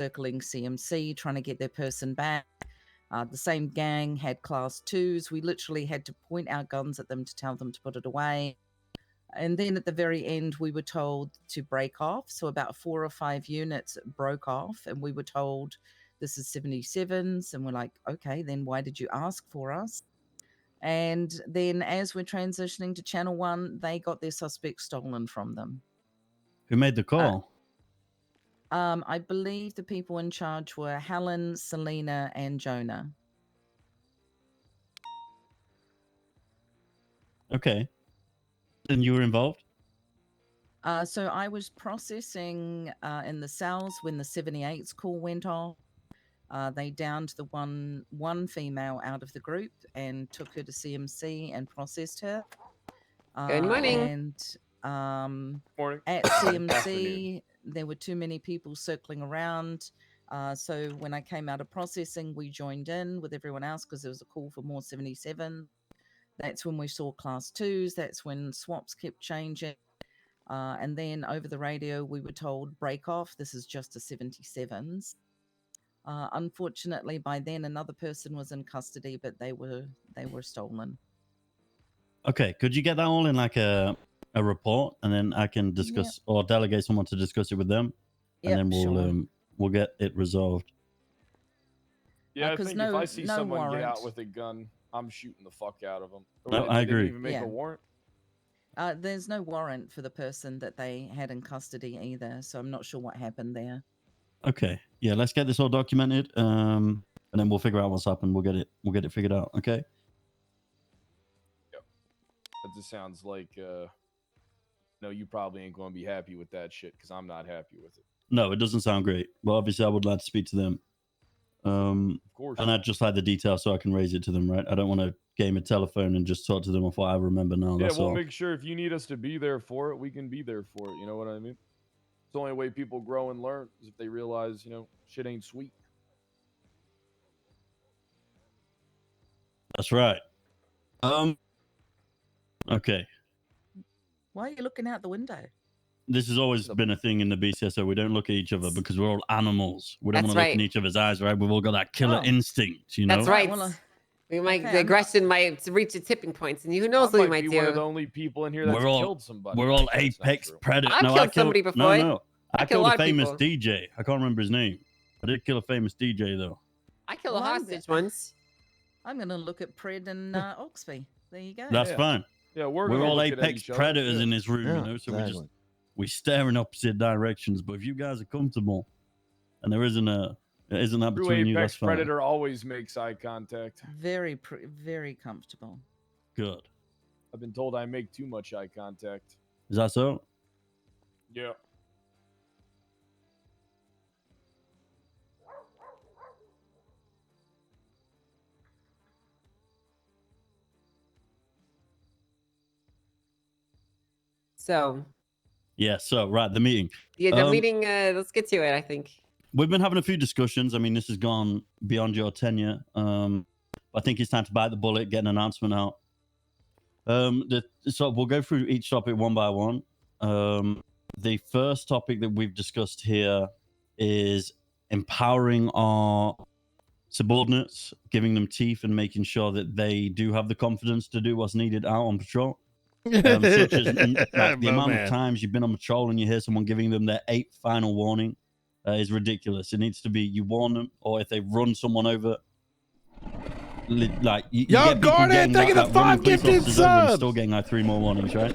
circling CMC, trying to get their person back. The same gang had class 2s. We literally had to point our guns at them to tell them to put it away. And then at the very end, we were told to break off. So about 4 or 5 units broke off, and we were told this is 77s. And we're like, okay, then why did you ask for us? And then as we're transitioning to Channel 1, they got their suspect stolen from them. Who made the call? I believe the people in charge were Helen, Selena, and Jonah. Okay. And you were involved? So I was processing in the cells when the 78's call went off. They downed the one female out of the group and took her to CMC and processed her. Good morning. And Morning. at CMC, there were too many people circling around. So when I came out of processing, we joined in with everyone else because there was a call for more 77. That's when we saw class 2s. That's when swaps kept changing. And then over the radio, we were told, break off. This is just a 77s. Unfortunately, by then, another person was in custody, but they were stolen. Okay. Could you get that all in like a report, and then I can discuss or delegate someone to discuss it with them, and then we'll get it resolved. Yeah, I think if I see someone get out with a gun, I'm shooting the fuck out of them. No, I agree. Didn't even make a warrant. There's no warrant for the person that they had in custody either, so I'm not sure what happened there. Okay. Yeah, let's get this all documented, and then we'll figure out what's happened. We'll get it figured out. Okay. Yep. That just sounds like no, you probably ain't going to be happy with that shit because I'm not happy with it. No, it doesn't sound great. But obviously, I would like to speak to them. Of course. And I'd just like the details so I can raise it to them, right? I don't want to game a telephone and just talk to them off what I remember now. Yeah, that's we'll all. make sure if you need us to be there for it, we can be there for it. You know what I mean? It's the only way people grow and learn is if they realize, shit ain't sweet. That's right. Okay. Why are you looking out the window? This has always been a thing in the BCSO. We don't look at each other because we're all animals. We don't want to look in each other's eyes, right? We've all got that killer instinct, you know? That's right. The aggression might reach a tipping point, and who knows what we might do. One of the only people in here that's killed somebody. We're all apex predators. I've killed somebody before. No. I killed a famous DJ. I can't remember his name. I did kill a famous DJ, though. I killed a hostage once. I'm going to look at Pred and Oxby. There you go. That's fine. Yeah, we're all apex predators in this room, you know? So we stare in opposite directions. But if you guys are comfortable and there isn't that between you, that's fine. Predator always makes eye contact. Very comfortable. Good. I've been told I make too much eye contact. Is that so? Yeah. So. Yeah, right, the meeting. Yeah, the meeting, let's get to it, I think. We've been having a few discussions. I mean, this has gone beyond your tenure. I think it's time to bite the bullet, get an announcement out. So we'll go through each topic one by one. The first topic that we've discussed here is empowering our subordinates, giving them teeth and making sure that they do have the confidence to do what's needed out on patrol. Such as the amount of times you've been on patrol and you hear someone giving them their 8th final warning is ridiculous. It needs to be you warn them, or if they run someone over, like yo, Gordon, thank you the 5 gifted subs. Still getting like 3 more warnings, right?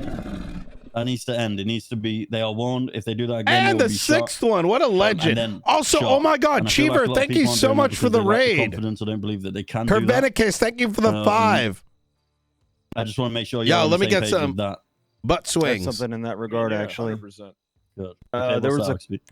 That needs to end. It needs to be they are warned. If they do that again, and the 6th one, what a legend! Also, oh my God, Cheever, thank you so much for the raid. Confidence, I don't believe that they can. Kerbenicus, thank you for the 5. I just want to make sure. Yo, let me get some butt swings. Something in that regard, actually. 100%. Good.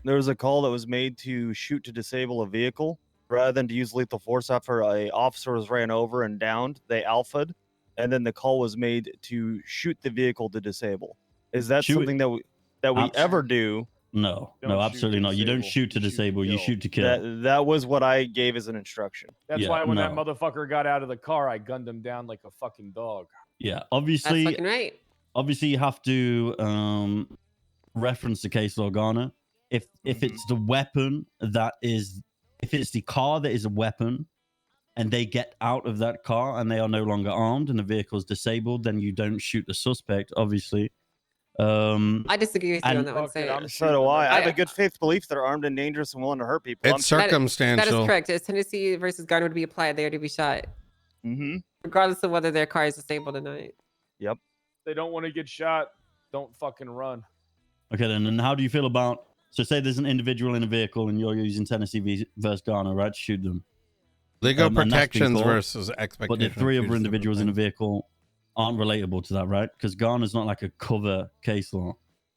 There was a call that was made to shoot to disable a vehicle rather than to use lethal force after a officer was ran over and downed. They alpha'd, and then the call was made to shoot the vehicle to disable. Is that something that we ever do? No, absolutely not. You don't shoot to disable. You shoot to kill. That was what I gave as an instruction. That's why when that motherfucker got out of the car, I gunned him down like a fucking dog. Yeah, obviously. That's fucking right. Obviously, you have to reference the case law, Garner. If it's the weapon that is, if it's the car that is a weapon, and they get out of that car and they are no longer armed and the vehicle is disabled, then you don't shoot the suspect, obviously. I disagree with you on that one. So do I. I have a good faith belief they're armed and dangerous and willing to hurt people. It's circumstantial. That is correct. As Tennessee versus gun would be applied, they are to be shot. Regardless of whether their car is disabled or not. Yep. They don't want to get shot. Don't fucking run. Okay, then. And how do you feel about, so say there's an individual in a vehicle and you're using Tennessee versus Ghana, right? Shoot them. Legal protections versus expectations. But the 3 other individuals in a vehicle aren't relatable to that, right? Because Ghana's not like a cover case law.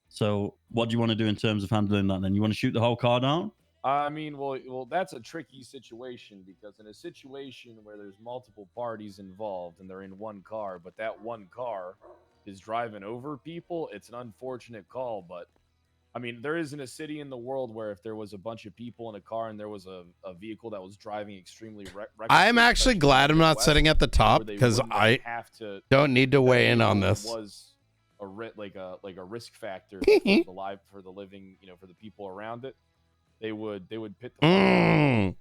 So what do you want to do in terms of handling that then? You want to shoot the whole car down? I mean, well, that's a tricky situation because in a situation where there's multiple parties involved and they're in one car, but that one car is driving over people, it's an unfortunate call, but I mean, there isn't a city in the world where if there was a bunch of people in a car and there was a vehicle that was driving extremely recklessly. I'm actually glad I'm not sitting at the top because I don't need to weigh in on this. Was a like a risk factor for the living, for the people around it. They would pit the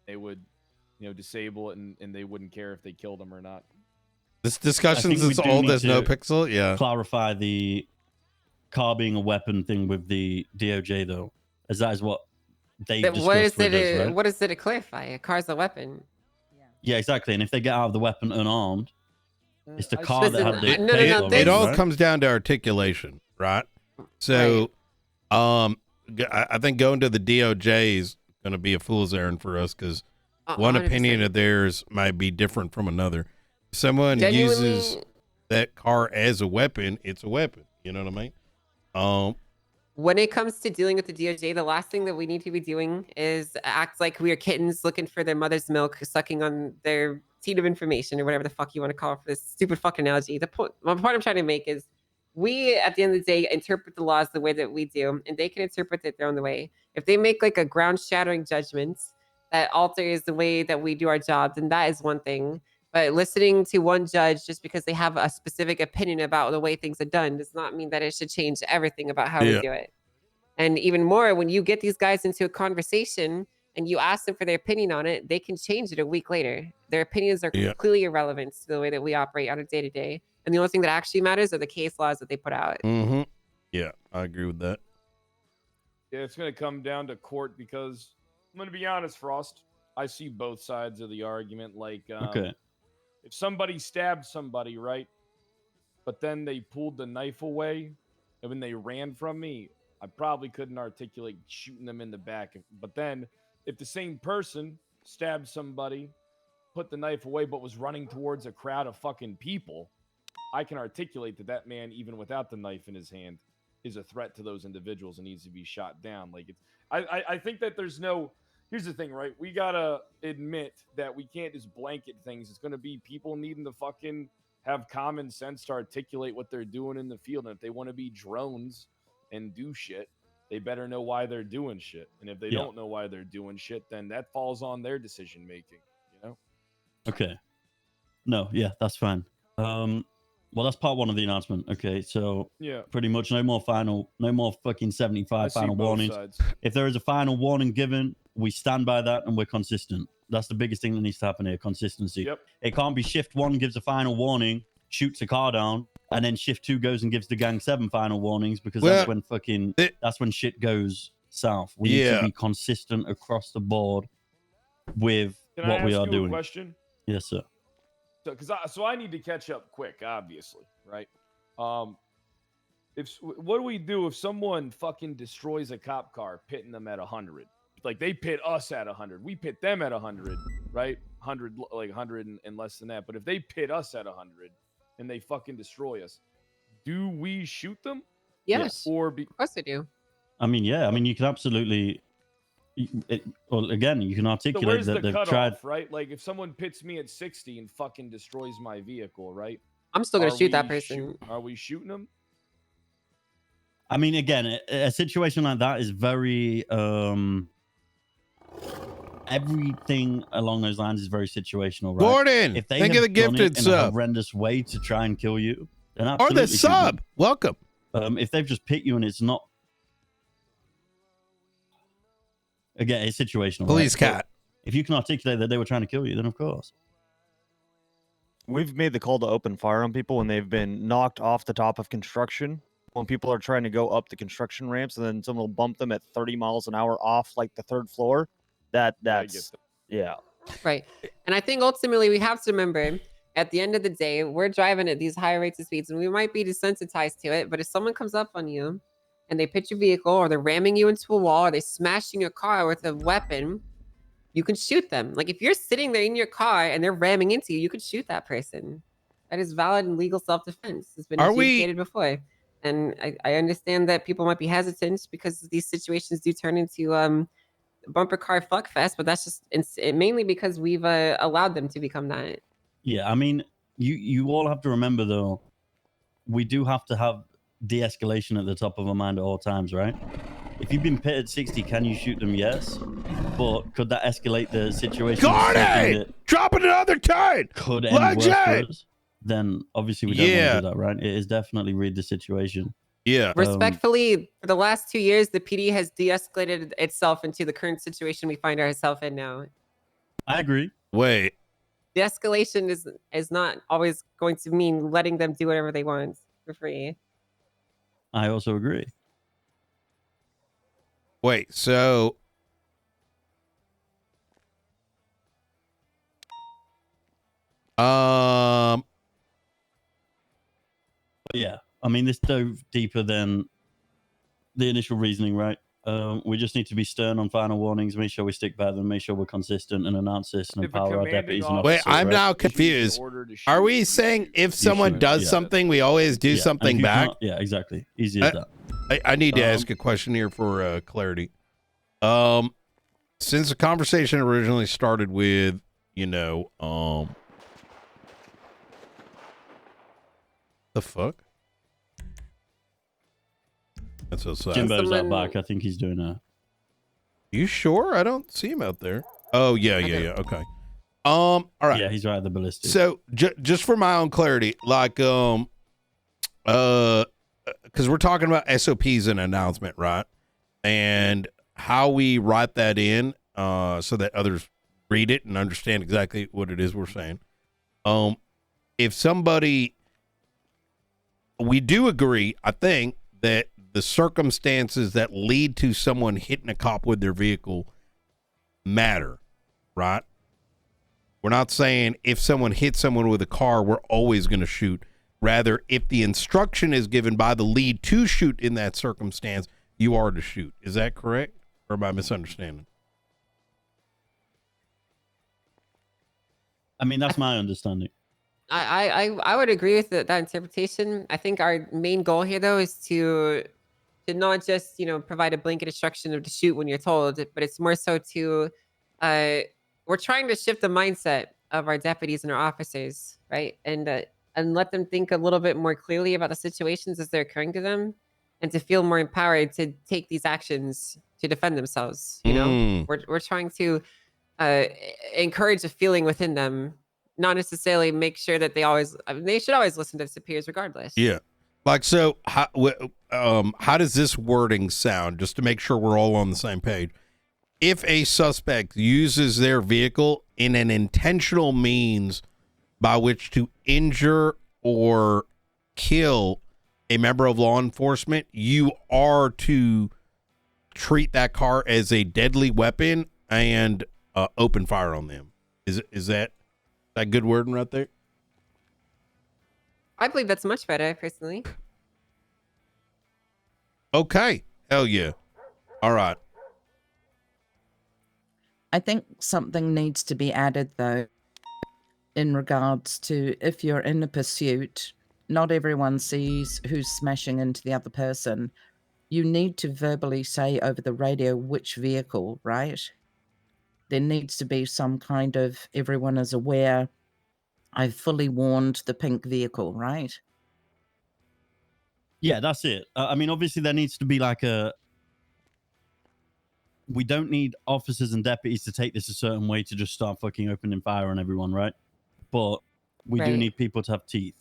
they would disable it and they wouldn't care if they killed them or not. This discussion's as old as NoPixel. Yeah. Clarify the car being a weapon thing with the DOJ though, as that is what they discussed with us, right? What is it to clarify? A car's a weapon. Yeah, exactly. And if they get out of the weapon unarmed, it's the car that had the no, it all comes down to articulation, right? So I think going to the DOJ is going to be a fool's errand for us because one 100%. Opinion of theirs might be different from another. If someone uses that car as a weapon, it's a weapon. You know what I mean? When it comes to dealing with the DOJ, the last thing that we need to be doing is act like we are kittens looking for their mother's milk, sucking on their teat of information or whatever the fuck you want to call it for this stupid fucking analogy. My point I'm trying to make is we, at the end of the day, interpret the laws the way that we do, and they can interpret it their own way. If they make like a ground-shattering judgment that alters the way that we do our job, then that is one thing. But listening to one judge just because they have a specific opinion about the way things are done does not mean that it should change everything about how we do it. And even more, when you get these guys into a conversation and you ask them for their opinion on it, they can change it a week later. Their opinions are completely irrelevant to the way that we operate on a day-to-day. And the only thing that actually matters are the case laws that they put out. Yeah, I agree with that. Yeah, it's going to come down to court because I'm going to be honest, Frost. I see both sides of the argument. Like, if somebody stabbed somebody, right, but then they pulled the knife away and when they ran from me, I probably couldn't articulate shooting them in the back. But then if the same person stabbed somebody, put the knife away, but was running towards a crowd of fucking people, I can articulate that man, even without the knife in his hand, is a threat to those individuals and needs to be shot down. Like, it's, I think that there's no, here's the thing, right? We gotta admit that we can't just blanket things. It's gonna be people needing to fucking have common sense to articulate what they're doing in the field. And if they want to be drones and do shit, they better know why they're doing shit. And if they don't know why they're doing shit, then that falls on their decision making, Okay. No, yeah, that's fine. Well, that's part one of the announcement. Okay, so pretty much no more fucking 75 final warnings. Sides. If there is a final warning given, we stand by that and we're consistent. That's the biggest thing that needs to happen here, consistency. Yep. It can't be shift 1 gives a final warning, shoots a car down, and then shift 2 goes and gives the gang 7 final warnings because that's when shit goes south. We need to be consistent across the board with what we are doing. Question? Yes, sir. So I need to catch up quick, obviously, right? What do we do if someone fucking destroys a cop car, pitting them at 100? Like they pit us at 100, we pit them at 100, right? 100, like 100 and less than that. But if they pit us at 100 and they fucking destroy us, do we shoot them? Yes. Of course they do. I mean, yeah. I mean, you can absolutely. Well, again, you can articulate so that they've cutoff, tried. Right? Like if someone pits me at 60 and fucking destroys my vehicle, right? I'm still gonna shoot that person. Are we shooting them? I mean, again, a situation like that is very. Everything along those lines is very situational, right? Gordon, if they think of the gifted in a sub. horrendous way to try and kill you, then or the sub. Welcome. If they've just pit you and it's not. Again, it's situational. Police right? cat. If you can articulate that they were trying to kill you, then of course. We've made the call to open fire on people when they've been knocked off the top of construction. When people are trying to go up the construction ramps and then someone will bump them at 30 miles an hour off like the third floor. That's yeah. Right. And I think ultimately we have to remember at the end of the day, we're driving at these high rates of speeds and we might be desensitized to it. But if someone comes up on you and they pitch your vehicle or they're ramming you into a wall or they're smashing your car with a weapon, you can shoot them. Like if you're sitting there in your car and they're ramming into you, you could shoot that person. That is valid and legal self-defense. It's been adjudicated before. And I understand that people might be hesitant because these situations do turn into bumper car fuck fest, but that's just mainly because we've allowed them to become that. Yeah, I mean, you all have to remember though, we do have to have de-escalation at the top of our mind at all times, right? If you've been pitted 60, can you shoot them? Yes, but could that escalate the situation? Gordy, dropping another turn. Could end worse for us? Then obviously we don't want to do that, right? It is definitely read the situation. Yeah. Respectfully, for the last 2 years, the PD has de-escalated itself into the current situation we find ourselves in now. I agree. Wait. De-escalation is not always going to mean letting them do whatever they want for free. I also agree. Wait, so yeah, I mean, this dove deeper than the initial reasoning, right? We just need to be stern on final warnings, make sure we stick by them, make sure we're consistent and announce this and empower our deputies and officers. Wait, I'm now confused. Are we saying if someone does something, we always do something back? Yeah, exactly. Easy as that. I need to ask a question here for clarity. Since the conversation originally started with, the fuck? That's so sad. Jimbo's out back. I think he's doing a... You sure? I don't see him out there. Oh, yeah. Okay. All right. Yeah, he's right at the ballistic. So, just for my own clarity, like, because we're talking about SOPs and announcement, right? And how we write that in so that others read it and understand exactly what it is we're saying. If somebody... We do agree, I think, that the circumstances that lead to someone hitting a cop with their vehicle matter, right? We're not saying if someone hits someone with a car, we're always going to shoot. Rather, if the instruction is given by the lead to shoot in that circumstance, you are to shoot. Is that correct? Or am I misunderstanding? I mean, that's my understanding. I would agree with that interpretation. I think our main goal here, though, is to not just provide a blanket instruction of to shoot when you're told, but it's more so to we're trying to shift the mindset of our deputies and our officers, right, and let them think a little bit more clearly about the situations as they're occurring to them, and to feel more empowered to take these actions to defend themselves. We're trying to encourage a feeling within them. Not necessarily make sure that they should always listen to their superiors regardless. Yeah. Like, so how does this wording sound, just to make sure we're all on the same page? If a suspect uses their vehicle in an intentional means by which to injure or kill a member of law enforcement, you are to treat that car as a deadly weapon and open fire on them. Is that good wording right there? I believe that's much better, personally. Okay. Hell yeah. All right. I think something needs to be added, though, in regards to if you're in a pursuit, not everyone sees who's smashing into the other person. You need to verbally say over the radio which vehicle, right? There needs to be some kind of, everyone is aware, I've fully warned the pink vehicle, right? Yeah, that's it. I mean, obviously there needs to be like we don't need officers and deputies to take this a certain way to just start fucking opening fire on everyone, right? But we do need people to have teeth.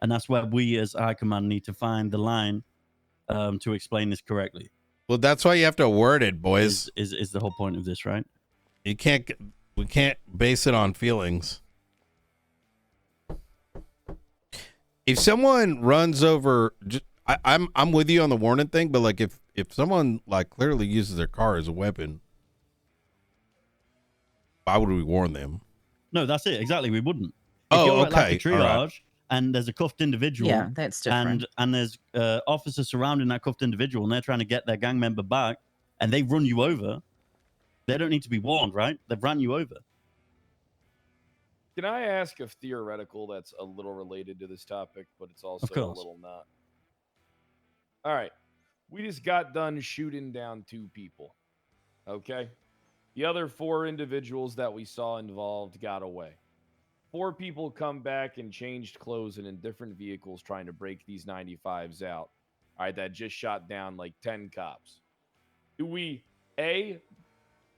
And that's where we as High Command need to find the line to explain this correctly. Well, that's why you have to word it, boys. Is the whole point of this, right? We can't base it on feelings. If someone runs over, I'm with you on the warning thing, but like if someone like clearly uses their car as a weapon, why would we warn them? No, that's it. Exactly. We wouldn't. Oh, you're okay. at like a triage, All right. and there's a cuffed individual. Yeah, that's different. And there's officers surrounding that cuffed individual, and they're trying to get their gang member back, and they run you over. They don't need to be warned, right? They've run you over. Can I ask a theoretical that's a little related to this topic, but it's also a little not? All right. We just got done shooting down 2 people. Okay? The other 4 individuals that we saw involved got away. 4 people come back and changed clothes and in different vehicles trying to break these 95s out. All right, that just shot down like 10 cops. Do we, A,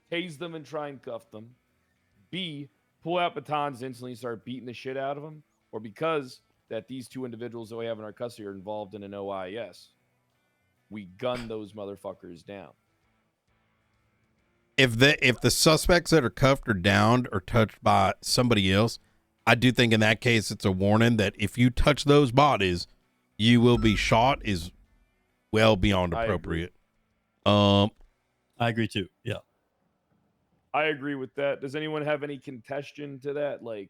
tase them and try and cuff them? B, pull out batons instantly and start beating the shit out of them? Or because that these 2 individuals that we have in our custody are involved in an OIS, we gun those motherfuckers down? If the suspects that are cuffed or downed or touched by somebody else, I do think in that case it's a warning that if you touch those bodies, you will be shot is well beyond appropriate. I agree too. Yeah. I agree with that. Does anyone have any contestation to that? Like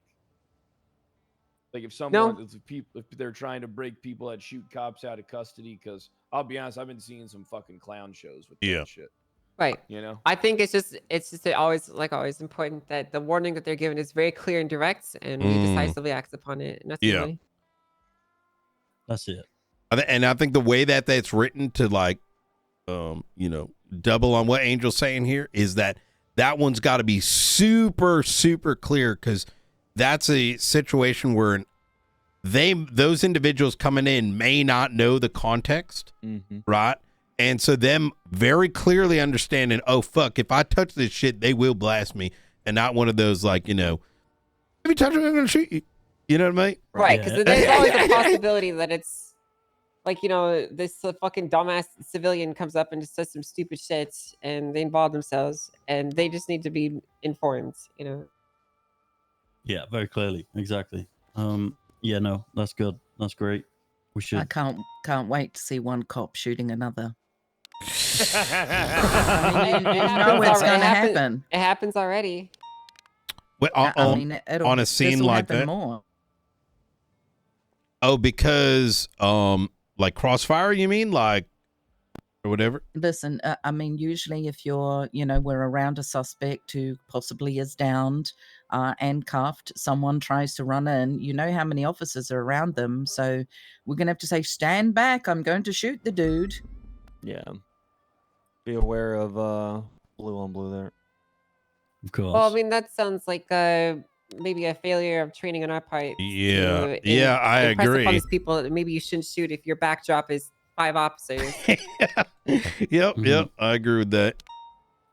if someone, if they're trying to break people that shoot cops out of custody, because I'll be honest, I've been seeing some fucking clown shows with that shit. Right. You know? I think it's just always important that the warning that they're given is very clear and direct, and we decisively act upon it. And that's really... That's it. And I think the way that that's written to like, double on what Angel's saying here is that one's got to be super, super clear, because that's a situation where those individuals coming in may not know the context, right? And so them very clearly understanding, oh, fuck, if I touch this shit, they will blast me. And not one of those, like, if you touch me, I'm going to shoot you. You know what I mean? Right, because there's always a possibility that it's, like, this fucking dumbass civilian comes up and just says some stupid shit, and they involve themselves, and they just need to be informed, Yeah, very clearly. Exactly. Yeah, no, that's good. That's great. We should. I can't wait to see one cop shooting another. I mean, you know what's going to happen. It happens already. Well, on a scene like that. More. Oh, because like Crossfire, you mean, like, or whatever? Listen, I mean, usually if we're around a suspect who possibly is downed and cuffed, someone tries to run in, how many officers are around them. So we're going to have to say, stand back. I'm going to shoot the dude. Yeah. Be aware of blue on blue there. Of course. Well, I mean, that sounds like maybe a failure of training on our part. Yeah. I agree. Upon these people that maybe you shouldn't shoot if your backdrop is 5 officers. Yep. I agree with that.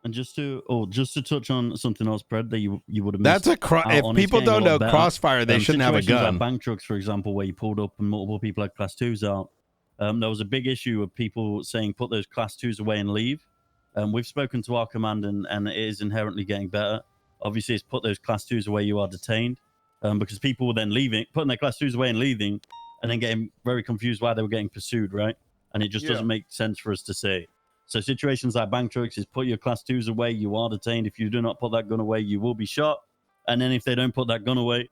And just to touch on something else, Brad, that you would have missed. That's if people don't know Crossfire, they shouldn't have a gun. Like bank trucks, for example, where you pulled up and multiple people had class 2s out. There was a big issue of people saying put those class 2s away and leave. We've spoken to our command, and it is inherently getting better. Obviously, it's put those class 2s away, you are detained. Because people were then putting their class 2s away and leaving, and then getting very confused why they were getting pursued, right? And it just doesn't make sense for us to say. So situations like bank trucks is put your class 2s away, you are detained. If you do not put that gun away, you will be shot. And then if they don't put that gun away,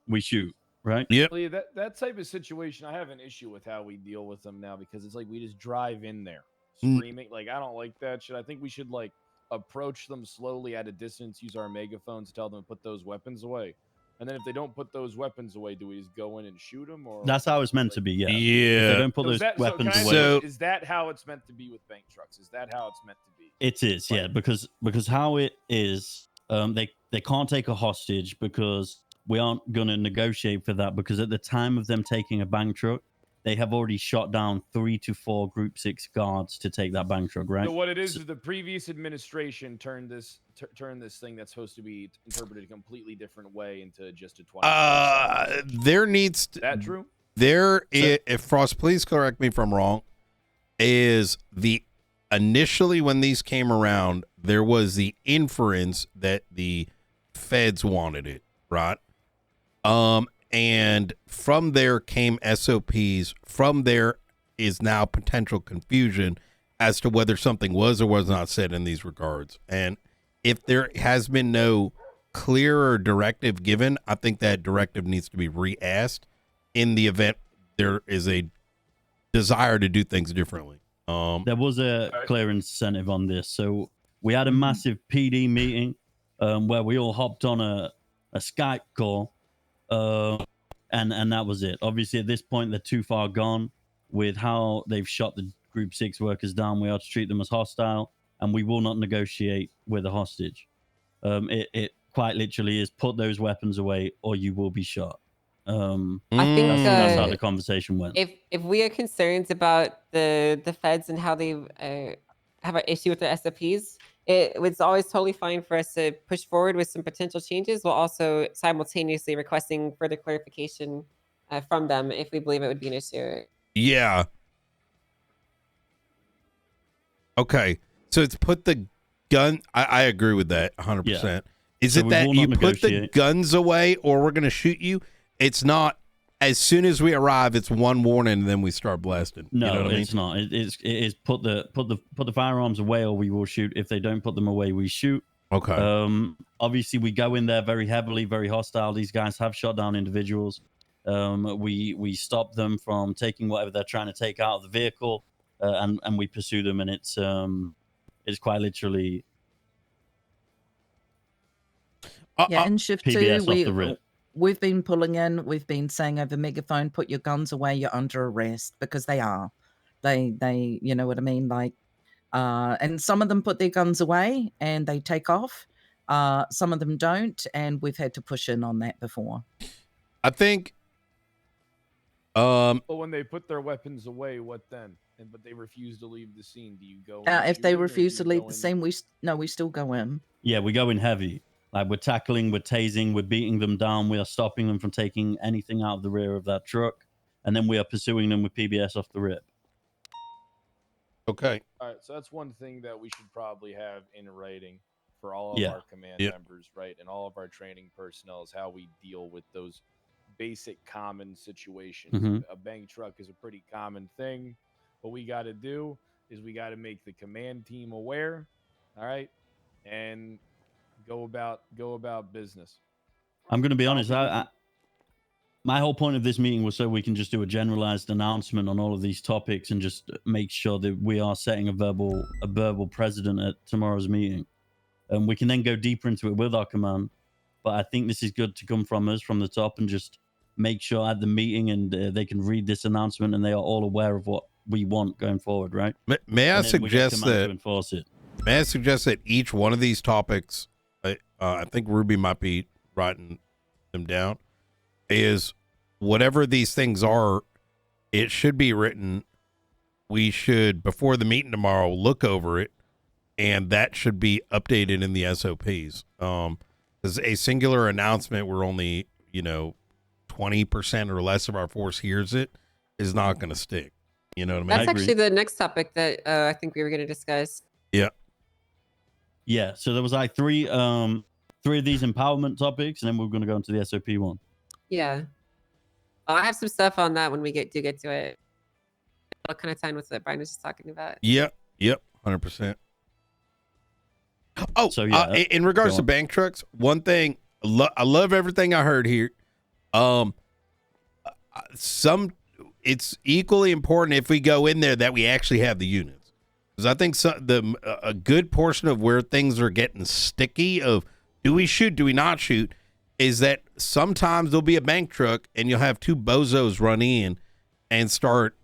we shoot, right? Yep. Well, yeah, that type of situation, I have an issue with how we deal with them now, because it's like we just drive in there screaming. Like, I don't like that shit. I think we should approach them slowly at a distance, use our megaphones, tell them to put those weapons away. And then if they don't put those weapons away, do we just go in and shoot them? Or that's how it's meant to be, yeah. Yeah. If they don't put those weapons away. Is that how it's meant to be with bank trucks? Is that how it's meant to be? It is, yeah, because how it is, they can't take a hostage because we aren't going to negotiate for that, because at the time of them taking a bank truck, they have already shot down 3 to 4 Group 6 guards to take that bank truck, right? So what it is the previous administration turned this thing that's supposed to be interpreted a completely different way into just a 20. There needs to, that true? If Frost, please correct me if I'm wrong, is initially when these came around, there was the inference that the feds wanted it, right? And from there came SOPs. From there is now potential confusion as to whether something was or was not said in these regards. And if there has been no clearer directive given, I think that directive needs to be re-asked in the event there is a desire to do things differently. There was a clear incentive on this. So we had a massive PD meeting where we all hopped on a Skype call, and that was it. Obviously, at this point, they're too far gone with how they've shot the Group 6 workers down. We are to treat them as hostile, and we will not negotiate with a hostage. It quite literally is put those weapons away or you will be shot. I think that's how the conversation went. If we are concerned about the feds and how they have an issue with the SOPs, it's always totally fine for us to push forward with some potential changes while also simultaneously requesting further clarification from them if we believe it would be an issue. Yeah. Okay. So it's put the gun. I agree with that 100%. Yeah. Is so it that you put the guns away or we're going to shoot you? It's not as soon as we arrive, it's one warning and then we start blasting. No, you know what it's I mean? not. It is put the firearms away or we will shoot. If they don't put them away, we shoot. Okay. Obviously we go in there very heavily, very hostile. These guys have shot down individuals. We stop them from taking whatever they're trying to take out of the vehicle, and we pursue them, and it's quite literally in shift PBS 2 off the rip. We've been pulling in, we've been saying over megaphone, put your guns away, you're under arrest, because they are. They you know what I mean? Like, and some of them put their guns away and they take off. Some of them don't, and we've had to push in on that before. I think But when they put their weapons away, what then? But they refuse to leave the scene. Do you go in? If they refuse to leave the scene, we still go in. Yeah, we go in heavy. Like we're tackling, we're tasing, we're beating them down. We are stopping them from taking anything out of the rear of that truck. And then we are pursuing them with PBS off the rip. Okay. All right. So that's one thing that we should probably have in writing for all of our command members, right? And all of our training personnel is how we deal with those basic common situations. A bank truck is a pretty common thing. What we got to do is we got to make the command team aware. All right. And go about business. I'm going to be honest. My whole point of this meeting was so we can just do a generalized announcement on all of these topics and just make sure that we are setting a verbal precedent at tomorrow's meeting. And we can then go deeper into it with our command. But I think this is good to come from us from the top and just make sure at the meeting and they can read this announcement and they are all aware of what we want going forward, right? May I suggest that enforce it. May I suggest that each one of these topics, I think Ruby might be writing them down, is whatever these things are, it should be written. We should, before the meeting tomorrow, look over it, and that should be updated in the SOPs. Because a singular announcement where only 20% or less of our force hears it is not going to stick. You know what I mean? That's actually the next topic that I think we were going to discuss. Yeah. Yeah. So there was like three of these empowerment topics, and then we're going to go into the SOP one. Yeah. I have some stuff on that when we get to it. What kind of time was that Brian was just talking about? Yep. 100%. Oh, so yeah. In regards to bank trucks, one thing, I love everything I heard here. It's equally important if we go in there that we actually have the units, because I think a good portion of where things are getting sticky of do we shoot, do we not shoot, is that sometimes there'll be a bank truck and you'll have two bozos run in and start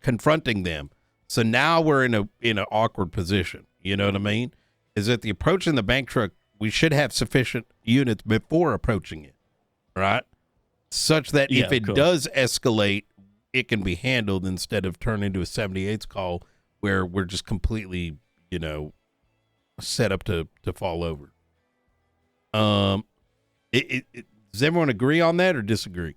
confronting them. So now we're in an awkward position. You know what I mean? Is that the approach in the bank truck, we should have sufficient units before approaching it, right? Such that if it does escalate, it can be handled instead of turn into a 78's call where we're just completely, set up to fall over. Does everyone agree on that or disagree?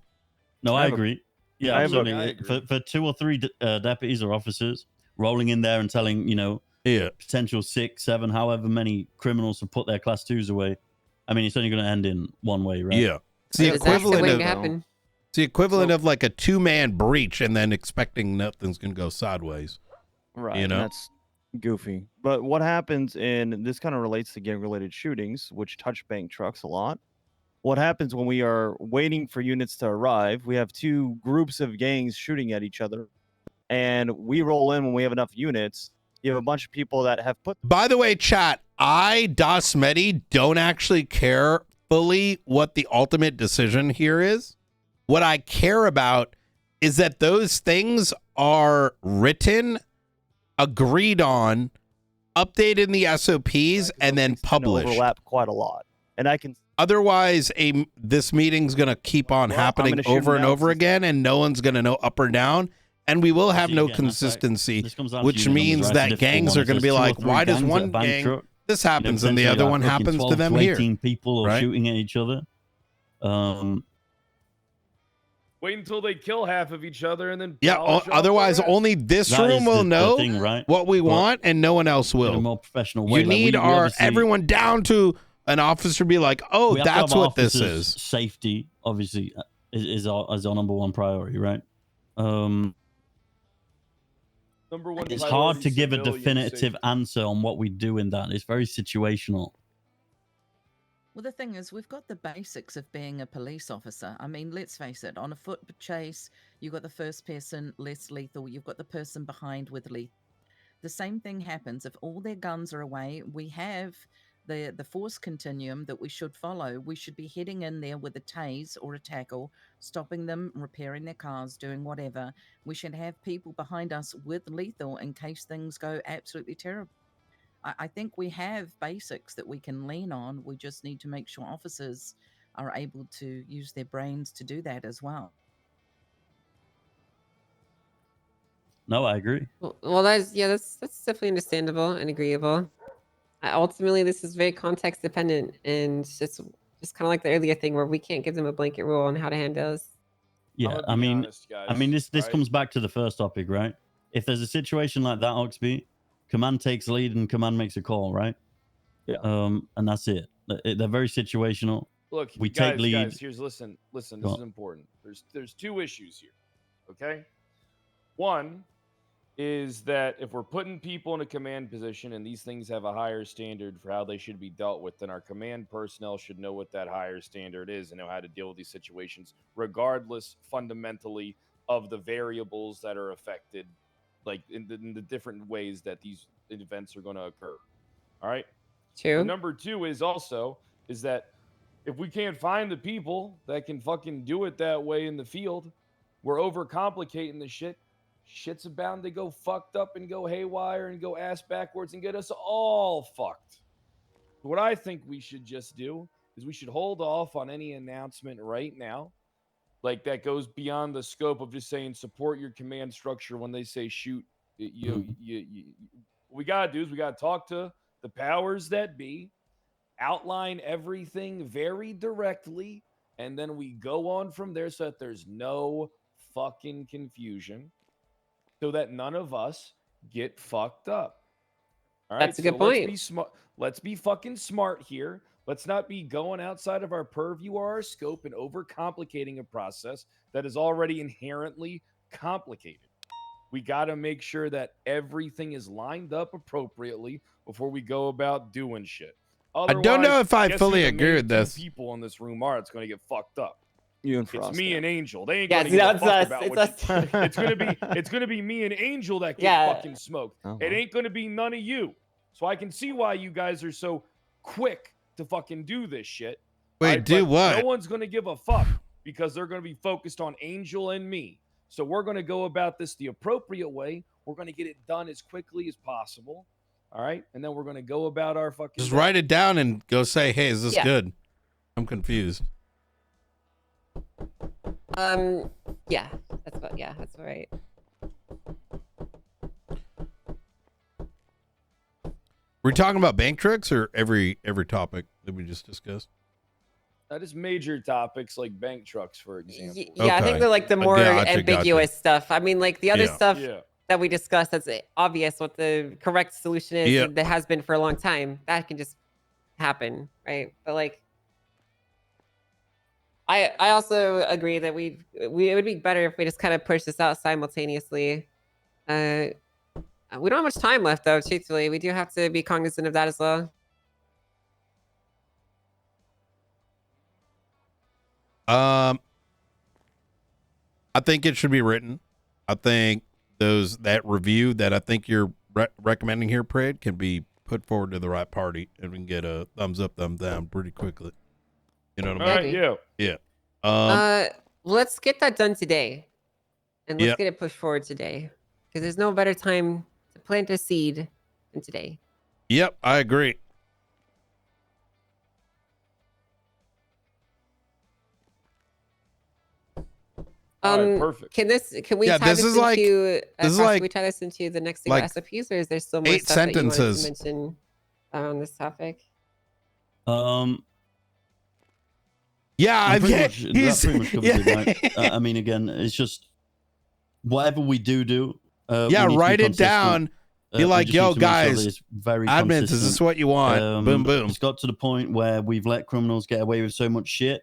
No, I agree. Yeah, I have a- absolutely. I agree. For 2 or 3 deputies or officers rolling in there and telling, potential 6, 7, however many criminals to put their class 2s away. I mean, it's only going to end in one way, right? Yeah. It's the That's the equivalent way of to happen. it's the equivalent of like a 2-man breach and then expecting nothing's gonna go sideways. Right. You know? That's goofy. But what happens this kind of relates to gang related shootings, which touch bank trucks a lot. What happens when we are waiting for units to arrive? We have 2 groups of gangs shooting at each other, and we roll in when we have enough units. You have a bunch of people that have put. By the way, chat, dasMEHDI don't actually care fully what the ultimate decision here is. What I care about is that those things are written, agreed on, updated in the SOPs, and then published. Overlap quite a lot, and I can. Otherwise, this meeting's going to keep on happening over and over again, and no one's going to know up or down, and we will have no consistency, which means that gangs are going to be like, why does one gang, this happens, and the other one happens to them here? 18 people or right? shooting at each other. Wait until they kill half of each other and then. Yeah, otherwise only this room will know what we want, and no one else will. In a more professional way. You need everyone down to an officer be like, oh, that's what this is. Safety, obviously, is our number 1 priority, right? Number 1. It's hard to give a definitive answer on what we do in that. It's very situational. Well, the thing is, we've got the basics of being a police officer. I mean, let's face it, on a foot chase, you've got the first person less lethal, you've got the person behind with lethal. The same thing happens. If all their guns are away, we have the force continuum that we should follow. We should be heading in there with a tase or a tackle, stopping them, repairing their cars, doing whatever. We should have people behind us with lethal in case things go absolutely terrible. I think we have basics that we can lean on. We just need to make sure officers are able to use their brains to do that as well. No, I agree. Well, that's definitely understandable and agreeable. Ultimately, this is very context dependent, and just kind of like the earlier thing where we can't give them a blanket rule on how to handle this. Yeah, I mean, this comes back to the first topic, right? If there's a situation like that, Oxby, command takes lead and command makes a call, right? Yeah. And that's it. They're very situational. Look, we guys, take lead. Guys, here's listen. This is important. There's 2 issues here. Okay. One is that if we're putting people in a command position and these things have a higher standard for how they should be dealt with, then our command personnel should know what that higher standard is and know how to deal with these situations, regardless fundamentally of the variables that are affected, like in the different ways that these events are going to occur. All right. True. And number 2 is that if we can't find the people that can fucking do it that way in the field, we're overcomplicating the shit. Shit's bound to go fucked up and go haywire and go ass backwards and get us all fucked. What I think we should just do is we should hold off on any announcement right now. Like that goes beyond the scope of just saying support your command structure when they say shoot. What we got to do is we got to talk to the powers that be, outline everything very directly, and then we go on from there so that there's no fucking confusion, so that none of us get fucked up. All right, that's a good point. Let's be smart. Let's be fucking smart here. Let's not be going outside of our purview or our scope and overcomplicating a process that is already inherently complicated. We got to make sure that everything is lined up appropriately before we go about doing shit. I don't know if I fully agree with this. People in this room are. It's going to get fucked up. You and Frost. It's me and Angel. They ain't Yeah, gonna give a fuck us. about It's what us. it's gonna be me and Angel that get fucking smoked. Oh, It well. ain't gonna be none of you. So I can see why you guys are so quick to fucking do this shit. Wait, do but what? No one's gonna give a fuck because they're gonna be focused on Angel and me. So we're gonna go about this the appropriate way. We're gonna get it done as quickly as possible. All right, and then we're gonna go about our fucking. Just write it down and go say, "Hey, is this good?" I'm confused. Yeah, that's right. We're talking about bank tricks or every topic that we just discussed. That is major topics like bank trucks, for example. Yeah, I think they're like the more ambiguous stuff. I mean, like the other stuff that we discussed, that's obvious what the correct solution is. Yeah. That has been for a long time. That can just happen, right? But like, I also agree that it would be better if we just kind of push this out simultaneously. We don't have much time left, though. Truthfully, we do have to be cognizant of that as well. I think it should be written. I think that review that I think you're recommending here, Pred, can be put forward to the right party, and we can get a thumbs up, thumbs down pretty quickly. You know what I mean? All right, yeah. Let's get that done today, and let's get it pushed forward today, because there's no better time to plant a seed than today. Yep, I agree. Perfect. Can we tie this into we tie this into the next like SOPs, or is there still more 8 stuff sentences that you wanted to mention on this topic? Yeah, that pretty much covers it, right? I mean, again, it's just whatever we do. Write it down. Be like, yo, guys, admins, is this what you want? Boom, boom. It's got to the point where we've let criminals get away with so much shit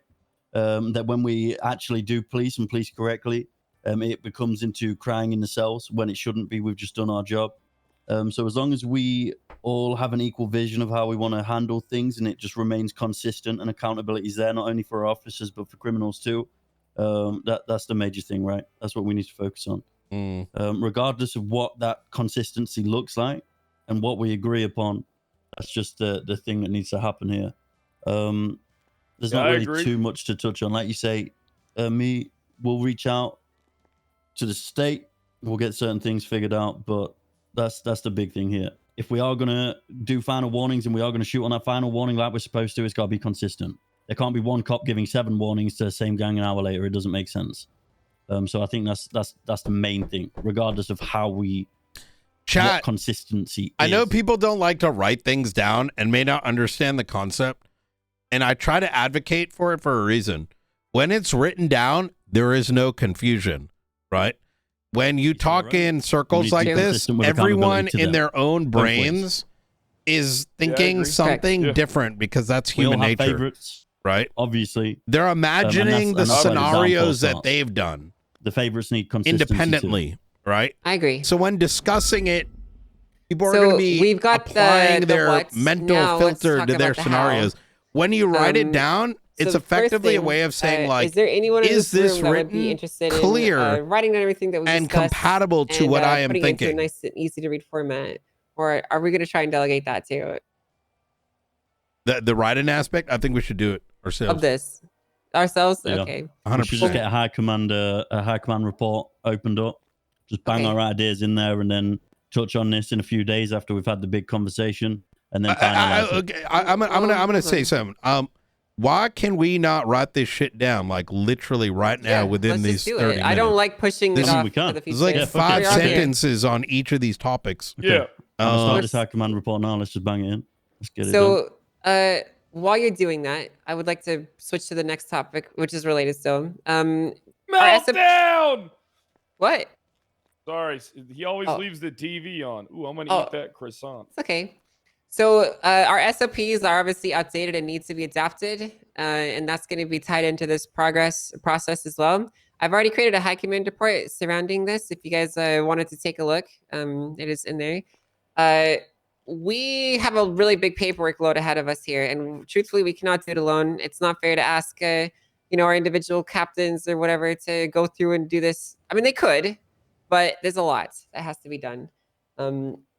that when we actually do police and police correctly, it becomes into crying in the cells when it shouldn't be. We've just done our job. So as long as we all have an equal vision of how we want to handle things, and it just remains consistent and accountability is there, not only for our officers, but for criminals too. That's the major thing, right? That's what we need to focus on. Regardless of what that consistency looks like and what we agree upon, that's just the thing that needs to happen here. There's not really too much to touch on. Like you say, we'll reach out to the state. We'll get certain things figured out, but that's the big thing here. If we are going to do final warnings and we are going to shoot on that final warning like we're supposed to, it's got to be consistent. There can't be one cop giving 7 warnings to the same gang an hour later. It doesn't make sense. So I think that's the main thing, regardless of how we what consistency is. I know people don't like to write things down and may not understand the concept, and I try to advocate for it for a reason. When it's written down, there is no confusion, right? When you talk in circles like this, everyone in their own brains is thinking something different because that's human nature. Favorites, right? Obviously. They're imagining the scenarios that they've done. The favorites need consistency independently, right? I agree. So when discussing it, people are going to be applying their mental filter to their scenarios. When you write it down, it's effectively a way of saying, like, is there anyone in this room this that would written, be interested clear, in writing down everything that we and discussed compatible to what I am putting thinking? It into a nice and easy to read format, or are we going to try and delegate that too? The writing aspect, I think we should do it ourselves. Of this, ourselves, yeah. okay. 100%. We should just get a high command report opened up. Just bang our ideas in there, and then touch on this in a few days after we've had the big conversation, and then finalize I'm gonna say something. Why can we not write this shit down, like literally right now within these 30 minutes? I don't like pushing it off for the future. There's like 5 sentences on each of these topics. Okay. I'm start this high command report now. Let's just bang it in. Let's get it done. While you're doing that, I would like to switch to the next topic, which is related still. Meltdown! What? Sorry, he always leaves the TV on. Ooh, I'm gonna eat that croissant. It's okay. So our SOPs are obviously outdated and need to be adapted, and that's going to be tied into this process as well. I've already created a high command report surrounding this. If you guys wanted to take a look, it is in there. We have a really big paperwork load ahead of us here, and truthfully, we cannot do it alone. It's not fair to ask, our individual captains or whatever to go through and do this. I mean, they could, but there's a lot that has to be done.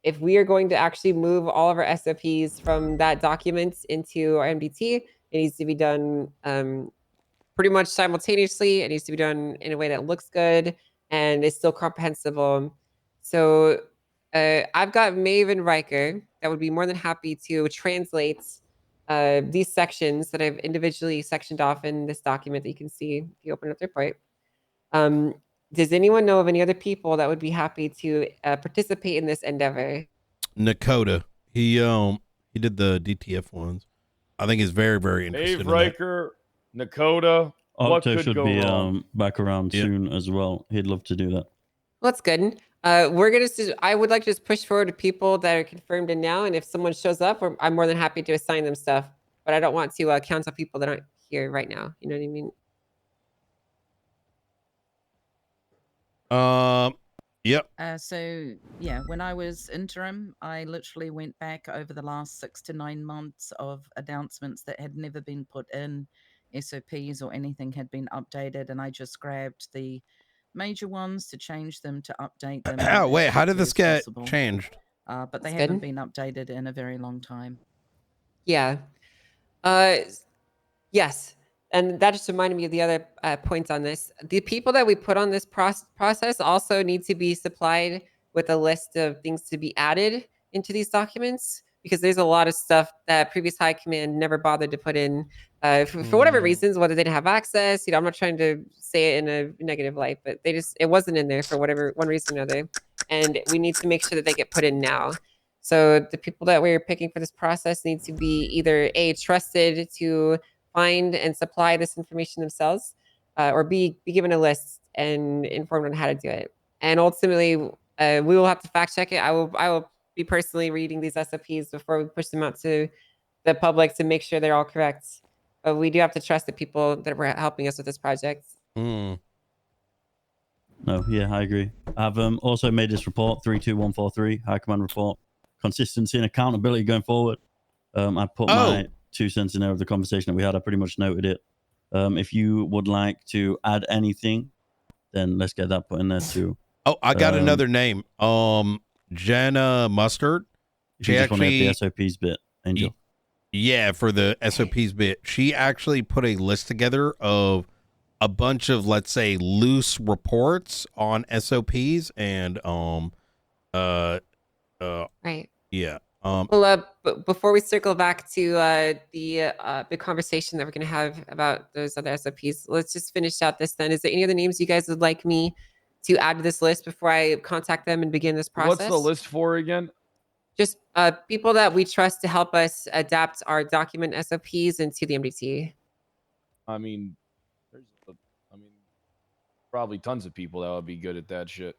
If we are going to actually move all of our SOPs from that document into our MDT, it needs to be done pretty much simultaneously. It needs to be done in a way that looks good and is still comprehensible. So I've got Maven Riker that would be more than happy to translate these sections that I've individually sectioned off in this document that you can see if you open up the report. Does anyone know of any other people that would be happy to participate in this endeavor? Nakota. He did the DTF ones. I think he's very, very interested. Dave Riker, Nakota. What Octo could should go be wrong? back around Yeah. soon as well. He'd love to do that. Well, that's good. I would like to just push forward to people that are confirmed in now, and if someone shows up, I'm more than happy to assign them stuff. But I don't want to count on people that aren't here right now. You know what I mean? Yep. So yeah, when I was interim, I literally went back over the last 6 to 9 months of announcements that had never been put in, SOPs or anything had been updated, and I just grabbed the major ones to change them, to update them. Oh, as wait, how did quickly this as get possible. changed? But they That's haven't good. been updated in a very long time. Yeah. Yes. And that just reminded me of the other points on this. The people that we put on this process also need to be supplied with a list of things to be added into these documents, because there's a lot of stuff that previous high command never bothered to put in for whatever reasons, whether they didn't have access. I'm not trying to say it in a negative light, but it wasn't in there for whatever one reason or another. And we need to make sure that they get put in now. So the people that we're picking for this process need to be either A, trusted to find and supply this information themselves, or be given a list and informed on how to do it. And ultimately, we will have to fact check it. I will be personally reading these SOPs before we push them out to the public to make sure they're all correct. But we do have to trust the people that were helping us with this project. No, yeah, I agree. I've also made this report 32143 High Command report, consistency and accountability going forward. I put my 2 cents in there of the conversation that we had. I pretty much noted it. If you would like to add anything, then let's get that put in there too. Oh, I got another name. Jenna Mustard. She actually the SOPs bit, Angel. Yeah, for the SOPs bit, she actually put a list together of a bunch of, let's say, loose reports on SOPs and Right. Yeah. Well, before we circle back to the big conversation that we're going to have about those other SOPs, let's just finish out this then. Is there any other names you guys would like me to add to this list before I contact them and begin this process? What's the list for again? Just people that we trust to help us adapt our document SOPs into the MDT. I mean, probably tons of people that would be good at that shit.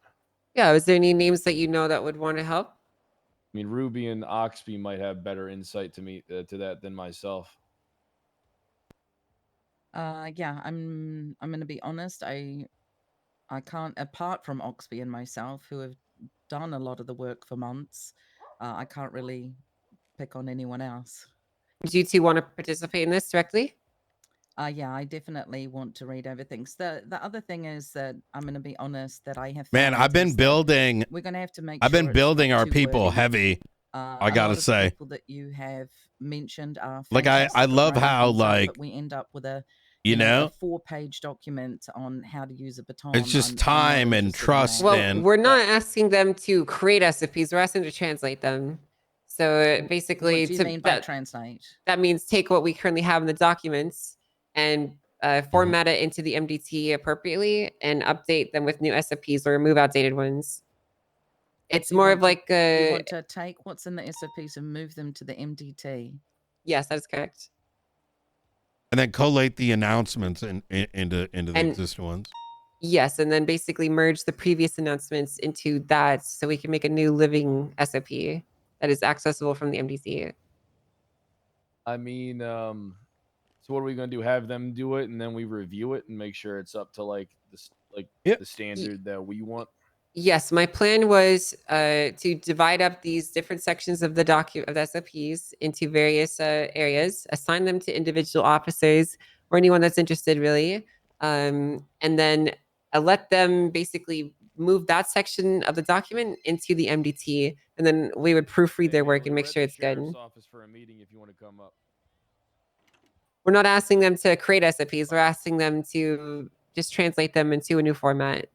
Yeah, is there any names that you know that would want to help? I mean, Ruby and Oxby might have better insight to that than myself. Yeah, I'm going to be honest. I can't, apart from Oxby and myself, who have done a lot of the work for months, I can't really pick on anyone else. Do you two want to participate in this directly? Yeah, I definitely want to read over things. The other thing is that I'm going to be honest that I have. Man, I've been building. We're going to have to make. I've been building our too people wordy. heavy. I gotta say, people that you have mentioned are like I love how like we end up with a a 4-page document on how to use a baton. It's just time and trust. Well, and we're not asking them to create SOPs. We're asking them to translate them. So basically, what do you mean by translate? That means take what we currently have in the documents and format it into the MDT appropriately and update them with new SOPs or remove outdated ones. It's more of like you want to take what's in the SOPs and move them to the MDT. Yes, that is correct. And then collate the announcements into the existing ones. Yes, and then basically merge the previous announcements into that so we can make a new living SOP that is accessible from the MDT. I mean, so what are we going to do? Have them do it and then we review it and make sure it's up to like the standard that we want? Yes, my plan was to divide up these different sections of the SOPs into various areas, assign them to individual officers or anyone that's interested, really, and then let them basically move that section of the document into the MDT, and then we would proofread their work and make sure it's good. Office for a meeting if you want to come up. We're not asking them to create SOPs. We're asking them to just translate them into a new format.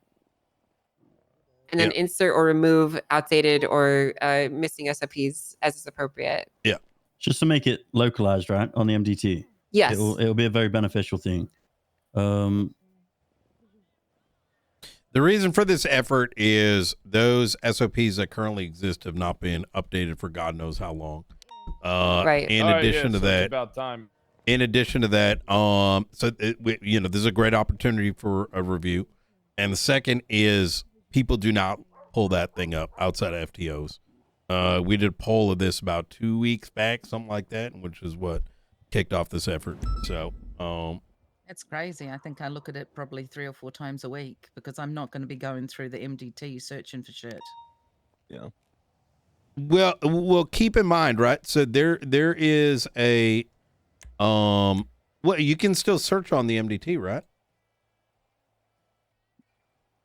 And then insert or remove outdated or missing SOPs as is appropriate. Yeah. Just to make it localized, right, on the MDT. Yes. It'll be a very beneficial thing. The reason for this effort is those SOPs that currently exist have not been updated for God knows how long. Right. In addition to that, it's about time. in addition to that, this is a great opportunity for a review. And the second is people do not pull that thing up outside of FTOs. We did a poll of this about 2 weeks back, something like that, which is what kicked off this effort. So, it's crazy. I think I look at it probably 3 or 4 times a week because I'm not going to be going through the MDT searching for shit. Yeah. Well, keep in mind, right? So there is a, you can still search on the MDT, right?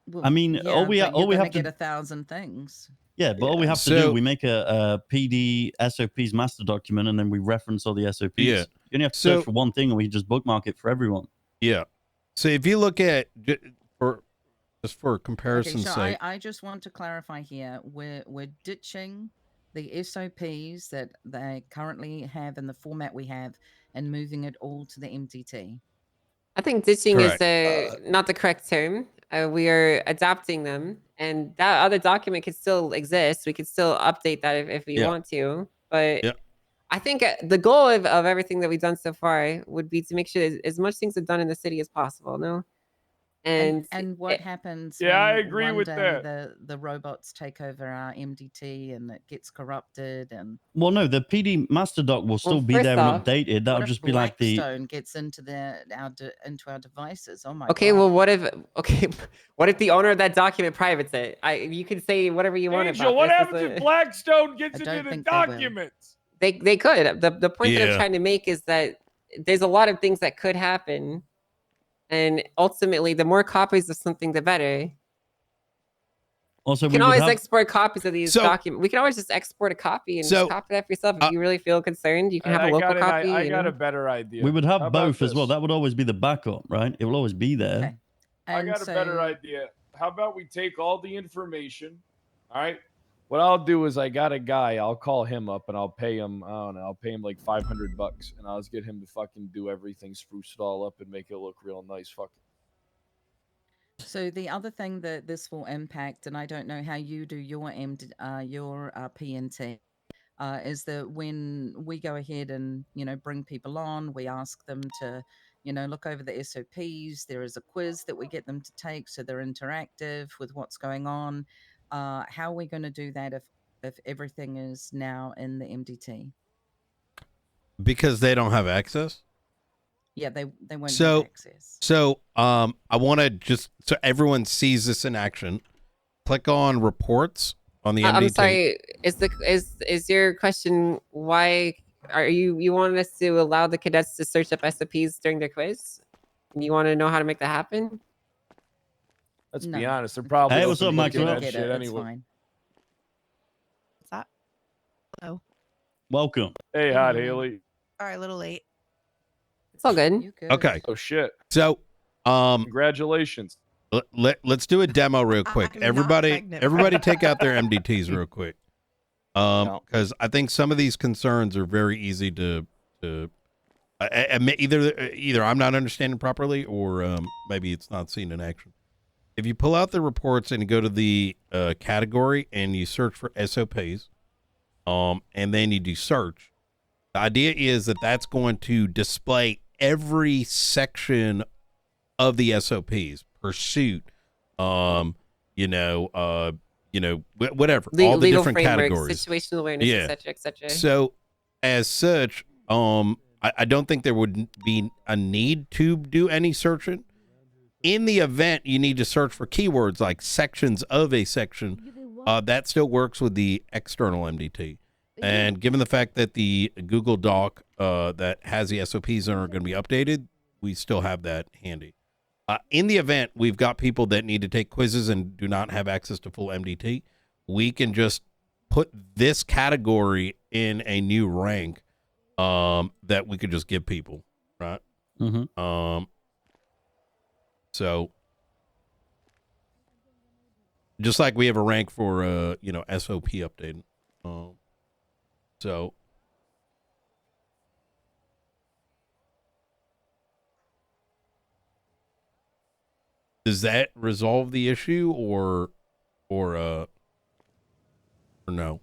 Well, I mean, yeah, all we but you're have gonna to get 1,000 things. Yeah, but all we have to do, we make a PD SOPs master document, and then we reference all the SOPs. Yeah. You only have to search for one thing, and we just bookmark it for everyone. Yeah. So if you look at for comparison's sake, I just want to clarify here: we're ditching the SOPs that they currently have in the format we have, and moving it all to the MDT. I think ditching Correct. is not the correct term. We are adapting them, and that other document could still exist. We could still update that if we want to. But I think the goal of everything that we've done so far would be to make sure as much things are done in the city as possible. No. And what happens? Yeah, I when agree one with day that. The robots take over our MDT and it gets corrupted and. Well, no, the PD master doc will still be there and updated. That'll just be like the Blackstone gets into into our devices. Oh my okay, god. well, what if the owner of that document privates it? You can say whatever you want Angel, about what this. happens if Blackstone gets into the documents? They could. The point that I'm trying to make is that there's a lot of things that could happen, and ultimately, the more copies of something, the better. Also, you can always export copies of these documents. We can always just export a copy and just copy that for yourself. If you really feel concerned, you can have a local copy. I got a better idea. We would have How both about as well. this? That would always be the backup, right? It will always be there. Okay. I got a better idea. How about we take all the information? All right. What I'll do is I got a guy. I'll call him up and I'll pay him. I don't know. I'll pay him like $500, and I'll just get him to fucking do everything, spruce it all up, and make it look real nice. Fucking. So the other thing that this will impact, and I don't know how you do your PNT, is that when we go ahead and bring people on, we ask them to look over the SOPs. There is a quiz that we get them to take, so they're interactive with what's going on. How are we going to do that if everything is now in the MDT? Because they don't have access. Yeah, they won't have access. So I want to just so everyone sees this in action. Click on reports on the MDT. I'm sorry. Is your question why are you want us to allow the cadets to search up SOPs during their quiz? You want to know how to make that happen? Let's be honest. They're probably hey, what's up, Maxwell? Shit anyway. What's that? Hello. Welcome. Hey, hot Haley. Sorry, a little late. It's all good. Okay. Oh shit. So, congratulations. Let's do a demo real quick. Everybody take out their MDTs real quick. Because I think some of these concerns are very easy to either I'm not understanding properly or maybe it's not seen in action. If you pull out the reports and you go to the category and you search for SOPs, and then you do search, the idea is that that's going to display every section of the SOPs, pursuit, whatever, all the different categories, situational awareness, etc., etc. So, as such, I don't think there would be a need to do any searching. In the event you need to search for keywords like sections of a section, that still works with the external MDT. And given the fact that the Google Doc that has the SOPs are going to be updated, we still have that handy. In the event we've got people that need to take quizzes and do not have access to full MDT, we can just put this category in a new rank that we could just give people, right? Mm-hmm. So just like we have a rank for SOP updating. So does that resolve the issue or no?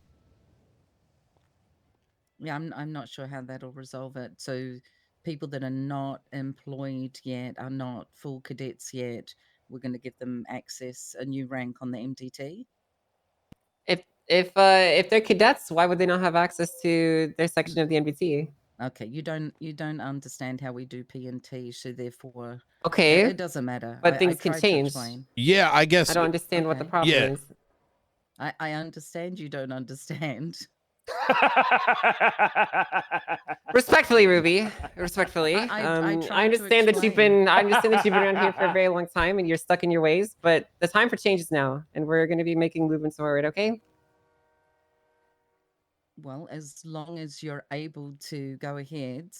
Yeah, I'm not sure how that'll resolve it. So people that are not employed yet, are not full cadets yet, we're going to give them access, a new rank on the MDT. If they're cadets, why would they not have access to their section of the MDT? Okay, you don't understand how we do P&T, so therefore Okay, it doesn't matter. but I things can tried to change. explain. Yeah, I guess. I don't understand what the Okay. problem Yeah. is. I understand you don't understand. Respectfully, Ruby. Respectfully. I tried to I understand that you've explain. been around here for a very long time and you're stuck in your ways, but the time for change is now, and we're going to be making movements forward. Okay. Well, as long as you're able to go ahead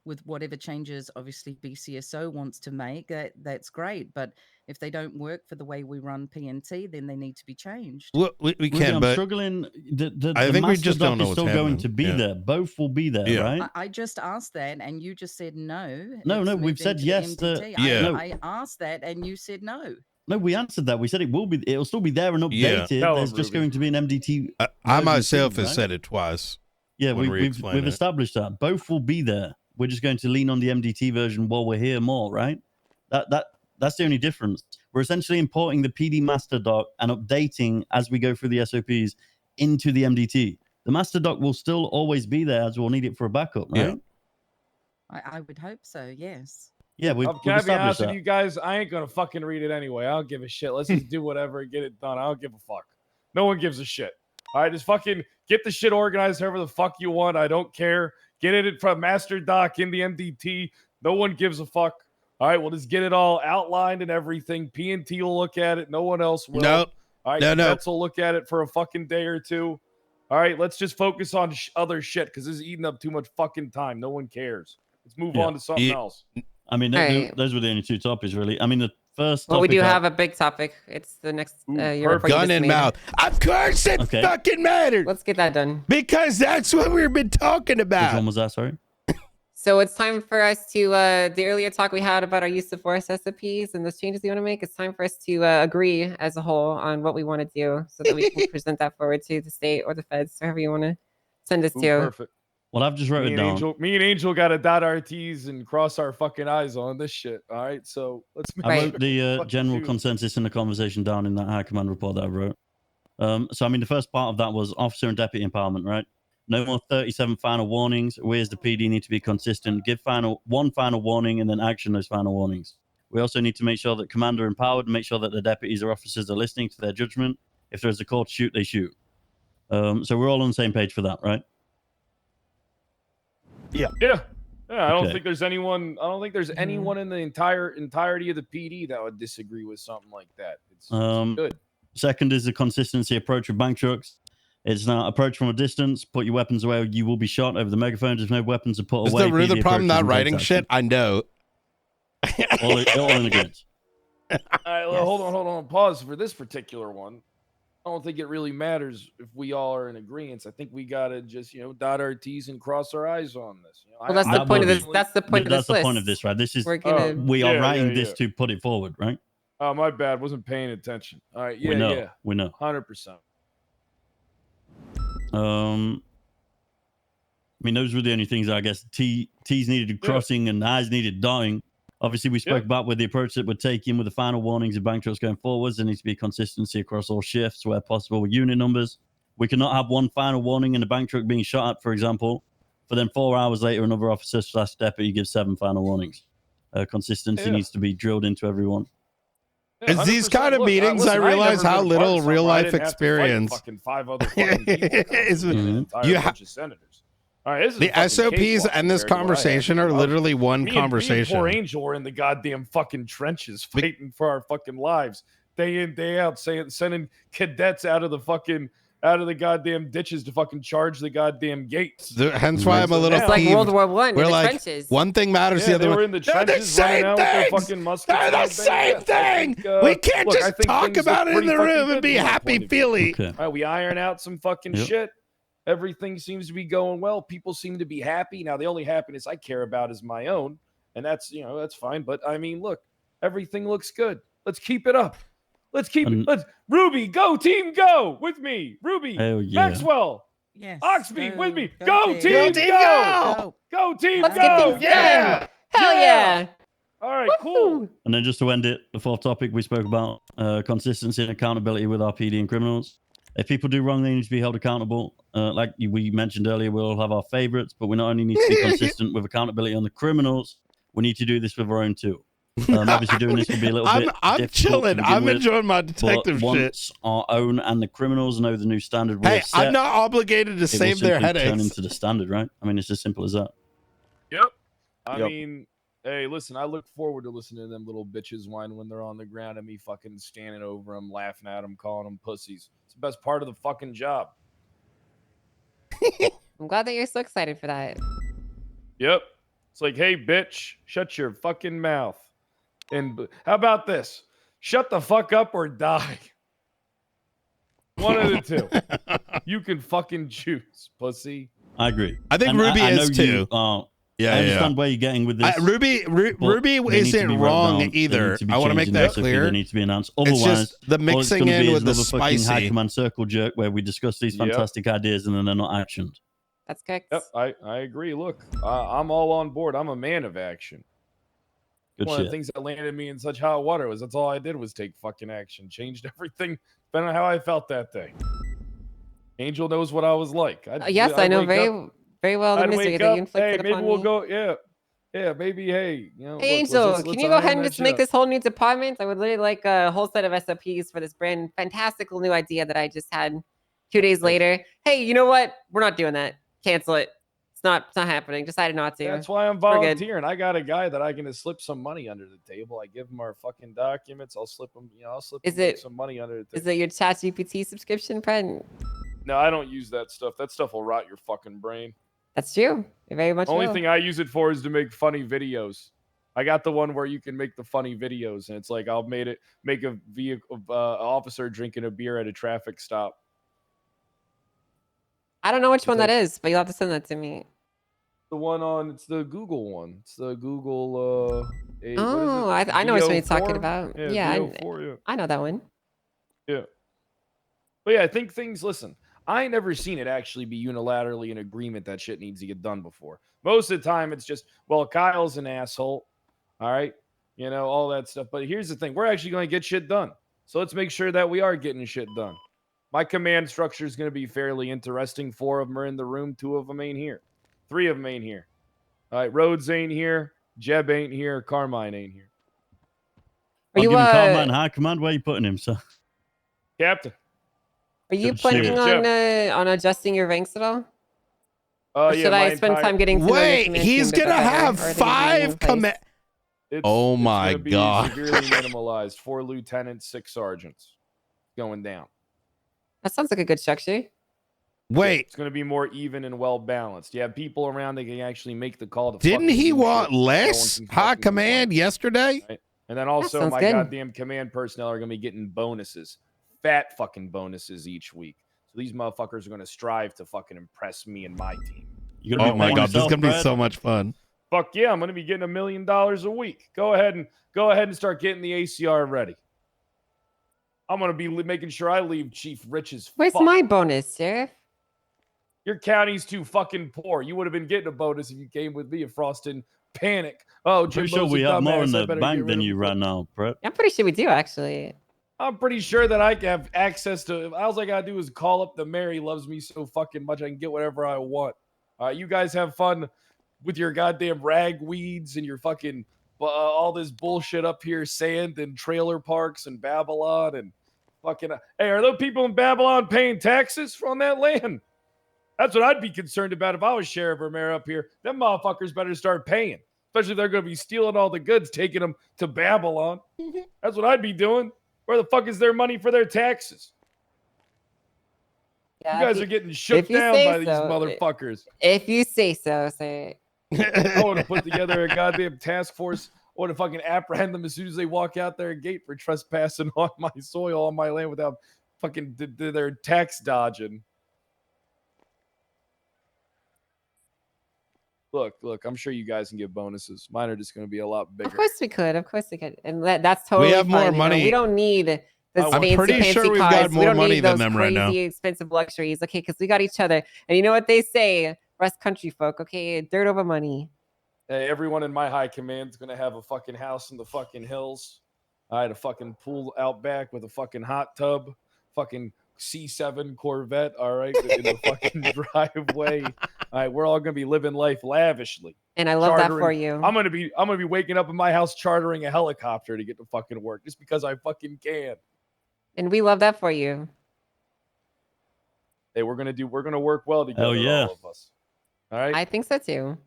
with whatever changes, obviously BCSO wants to make, that's great. But if they don't work for the way we run PNT, then they need to be changed. Well, we Ruby, can, I'm but struggling. I think we master just don't doc know is what's still going happening. to be Yeah. there. Both will be there, Yeah. right? I just asked that, and you just said no. No, it's no, we've moved said into the yes. MDT. Yeah. No. I asked that, and you said no. No, we answered that. We said it will be. It'll still be there and Yeah. updated. Tell There's him, just Ruby. going to be an MDT. I version myself two, have right? said it twice. Yeah, when we've explain it. established that both will be there. We're just going to lean on the MDT version while we're here more, right? That's the only difference. We're essentially importing the PD master doc and updating as we go through the SOPs into the MDT. The master doc will still always be there as we'll need it for a backup, right? Yeah. I would hope so. Yes. Yeah, we've Can I be established honest that. with you guys? I ain't gonna fucking read it anyway. I don't give a shit. Let's just do whatever and get it done. I don't give a fuck. No one gives a shit. All right, just fucking get the shit organized however the fuck you want. I don't care. Get it from master doc in the MDT. No one gives a fuck. All right, we'll just get it all outlined and everything. P&T will look at it. No one else will. No. All right, No. Vets will look at it for a fucking day or two. All right, let's just focus on other shit because this is eating up too much fucking time. No one cares. Let's move on to something else. I mean, Right. those were the only two topics, really. I mean, the first Well, we topic do have a big topic. It's the next Ooh, your report you Gun just in made. mouth. Of course it Okay. fucking mattered. Let's get that done. Because that's what we've been talking Which about. one was that? Sorry. So it's time for us to the earlier talk we had about our use of force SOPs and those changes we want to make. It's time for us to agree as a whole on what we want to do so that we can present that forward to the state or the feds, or however you want to send us Ooh, to. perfect. Well, I've just wrote it down. Me and Angel got to dot our T's and cross our fucking I's on this shit. All right, so let's make I Right. wrote the fucking general do. consensus in the conversation down in that high command report that I wrote. So, I mean, the first part of that was officer and deputy empowerment, right? No more 37 final warnings. We as the PD need to be consistent. Give one final warning and then action those final warnings. We also need to make sure that commander are empowered and make sure that the deputies or officers are listening to their judgment. If there's a call to shoot, they shoot. So we're all on the same page for that, right? Yeah. I don't Okay. think there's anyone. I don't think there's anyone in the entirety of the PD that would disagree with something like that. It's good. Second is the consistency approach with bank trucks. It's now approach from a distance, put your weapons away, or you will be shot over the megaphones. If no weapons are put Is away, the PD problem approaches not and takes writing action. shit? I know. All in agreement. All right, well, hold on. Pause for this particular one. I don't think it really matters if we all are in agreement. I think we gotta just dot our T's and cross our I's on this. Well, that's the That point of will this. be- That's the point of this That's the list. point of this, right? This is We're gonna. we are Yeah, writing yeah, this yeah. to put it forward, right? Oh, my bad. Wasn't paying attention. All right, we know. yeah, We know. 100%. I mean, those were the only things I guess T's needed crossing and I's needed dotting. Obviously, we spoke about with the approach that we're taking with the final warnings of bank trucks going forwards. There needs to be consistency across all shifts where possible with unit numbers. We cannot have one final warning in a bank truck being shot at, for example, for then 4 hours later, another officer / deputy gives 7 final warnings. Consistency needs to be drilled into everyone. It's these kind of meetings I realize how little real life experience. Fucking 5 other fucking people. You bunch of senators. All right, this is a The fucking SOPs cakewalk and this compared to what I had. conversation are literally one Me and conversation. poor Angel are in the goddamn fucking trenches fighting for our fucking lives, day in, day out, sending cadets out of the goddamn ditches to fucking charge the goddamn gates. Hence why I'm a little It's like peeved. World War One in We're the like, trenches. one thing matters, Yeah, the other they were one. in the They're the trenches running same out with their things. fucking muskets They're and the everything. same Yes, I thing. think, We can't look, I just think talk things about look it in the pretty room fucking and be good from my happy point of view. feely. Okay. All right, we iron out some fucking Yep. shit. Everything seems to be going well. People seem to be happy. Now, the only happiness I care about is my own, and that's that's fine. But I mean, look, everything looks good. Let's keep it up. Let's keep it. Let's Ruby, go team, go with me. Ruby, Hell yeah. Maxwell, Yes. Oxby, go- with me. go Go, team. team, team, go! go! Go, team, Let's go! get things Yeah! done. Hell yeah. All right, cool. Woo. And then just to end it, the fourth topic we spoke about consistency and accountability with our PD and criminals. If people do wrong, they need to be held accountable. Like we mentioned earlier, we'll all have our favorites, but we not only need to be consistent with accountability on the criminals, we need to do this with our own too. Obviously, doing this will be a little bit I'm difficult chilling. to begin I'm with, enjoying my but detective shit. once our own and the criminals know the new standard we Hey, have set, I'm not obligated to it will save their simply turn headaches. into the standard, right? I mean, it's as simple as that. Yep. I Yep. mean, hey, listen, I look forward to listening to them little bitches whine when they're on the ground and me fucking standing over them, laughing at them, calling them pussies. It's the best part of the fucking job. I'm glad that you're so excited for that. Yep. It's like, hey, bitch, shut your fucking mouth. And how about this? Shut the fuck up or die. One of the two. You can fucking choose, pussy. I agree. I think And Ruby I is know too. I understand where you're getting with this. Ruby but they need to isn't be wrote wrong down. They either. need to be I want to make changed in that SOP. clear. They need to be announced. It's Otherwise, just the all it's mixing gonna be in is with the another fucking high spicy. command circle jerk where we discuss these Yep. fantastic ideas and then they're not actioned. That's correct. Yep, I agree. Look, I'm all on board. I'm a man of action. Good One shit. of the things that landed me in such hot water was that's all I did was take fucking action. Changed everything depending on how I felt that day. Angel knows what I was like. Yes, I know wake very, up- very well the I'd misery wake that you up. inflicted Hey, maybe upon we'll me. go. Yeah, maybe. Hey, you know, Hey, look, Angel, let's can you go ahead iron and that just shit make out. this whole new department? I would really like a whole set of SOPs for this brand fantastical new idea that I just had 2 days later. Hey, you know what? We're not doing that. Cancel it. It's not happening. Decided not to. That's why I'm We're good. volunteering. I got a guy that I can just slip some money under the table. I give him our fucking documents. I'll slip him. I'll slip Is him it- some money under the table. Is it your ChatGPT subscription, Brent? No, I don't use that stuff. That stuff will rot your fucking brain. That's true. It very much Only will. thing I use it for is to make funny videos. I got the one where you can make the funny videos, and it's like I'll make a vehicle officer drinking a beer at a traffic stop. I don't know which one that like- is, but you'll have to send that to me. The one on it's the Google one. It's the Google. Oh, I know which one you're talking VO4? about. Yeah, Yeah, VO4, yeah. I know that one. Yeah. But yeah, I think things. Listen, I ain't never seen it actually be unilaterally in agreement that shit needs to get done before. Most of the time, it's just, well, Kyle's an asshole. All right. You know, all that stuff. But here's the thing. We're actually going to get shit done. So let's make sure that we are getting shit done. My command structure is going to be fairly interesting. 4 of them are in the room. 2 of them ain't here. 3 of them ain't here. All right. Rhodes ain't here. Jeb ain't here. Carmine ain't here. Are I'm you, giving Carmine high command. Where are you putting him, sir? Captain. Are you Good planning shit. on adjusting your ranks at all? Oh, Or should I spend time getting to know your Wait, command he's team a bit gonna better? have Or are they gonna be in 5 place? command. It's Oh my gonna be God. Severely minimalized. 4 lieutenants, 6 sergeants going down. That sounds like a good structure. Wait, It's going to be more even and well balanced. You have people around that can actually make the call to didn't fucking he do want shit. No one less can high fucking command complain. yesterday? Right? And then also sounds my good. goddamn command personnel are going to be getting bonuses. Fat fucking bonuses each week. So these motherfuckers are going to strive to fucking impress me and my team. You're gonna Oh be my paying God, this is yourself, gonna be Brad? so much fun. Fuck yeah, I'm going to be getting $1 million a week. Go ahead and start getting the ACR ready. I'm going to be making sure I leave Chief rich as Where's fuck. my bonus, Sheriff? Your county's too fucking poor. You would have been getting a bonus if you came with me if Frost didn't panic. Oh, Pretty Jimbo's sure we a have more dumbass, in I the better get bank rid than of you him. right now, Brett. I'm pretty sure we do, actually. I'm pretty sure that I have access to. All I gotta do is call up the Mary loves me so fucking much I can get whatever I want. You guys have fun with your goddamn ragweeds and your fucking all this bullshit up here, sand and trailer parks and Babylon and fucking. Hey, are those people in Babylon paying taxes on that land? That's what I'd be concerned about if I was sheriff or mayor up here. Them motherfuckers better start paying, especially if they're going to be stealing all the goods, taking them to Babylon. That's what I'd be doing. Where the fuck is their money for their taxes? Yeah, You guys are getting shook if you down say by these so. motherfuckers. If you say so, say I would have put together a goddamn task force. I would have fucking apprehend them as soon as they walk out their gate for trespassing on my soil, on my land without fucking their tax dodging. Look, I'm sure you guys can get bonuses. Mine are just going to be a lot bigger. Of course we could. Of course we could. And that's totally have more fine, you know. money. We don't need Those I'm fancy, pretty sure fancy we've cars. got We more don't money need than those them right now. crazy expensive luxuries. Okay, because we got each other. And you know what they say, us country folk. Okay, dirt over money. Hey, everyone in my high command is gonna have a fucking house in the fucking hills. I had a fucking pool out back with a fucking hot tub, fucking C7 Corvette. All right, in the fucking driveway. All right, we're all gonna be living life lavishly. And I love that for Chartering- you. I'm gonna be waking up in my house chartering a helicopter to get to fucking work just because I fucking can. And we love that for you. Hey, we're gonna work well together, Hell yeah. all of us. All right. I think so too.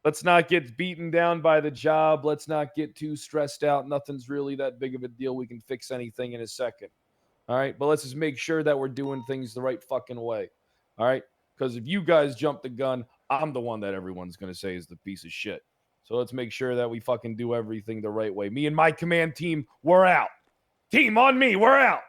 Let's not get beaten down by the job. Let's not get too stressed out. Nothing's really that big of a deal. We can fix anything in a second. All right. But let's just make sure that we're doing things the right fucking way. All right. Because if you guys jump the gun, I'm the one that everyone's going to say is the piece of shit. So let's make sure that we fucking do everything the right way. Me and my command team, we're out. Team on me, we're out.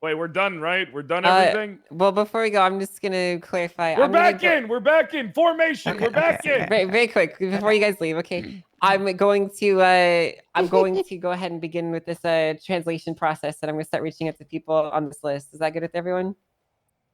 Wait, we're done, right? We're done everything? Well, before we go, I'm just going to clarify. We're back in. We're back in. Formation. Okay, we're back in. Very, very quick before you guys leave. Okay, I'm going to go ahead and begin with this translation process, and I'm going to start reaching out to people on this list. Is that good with everyone?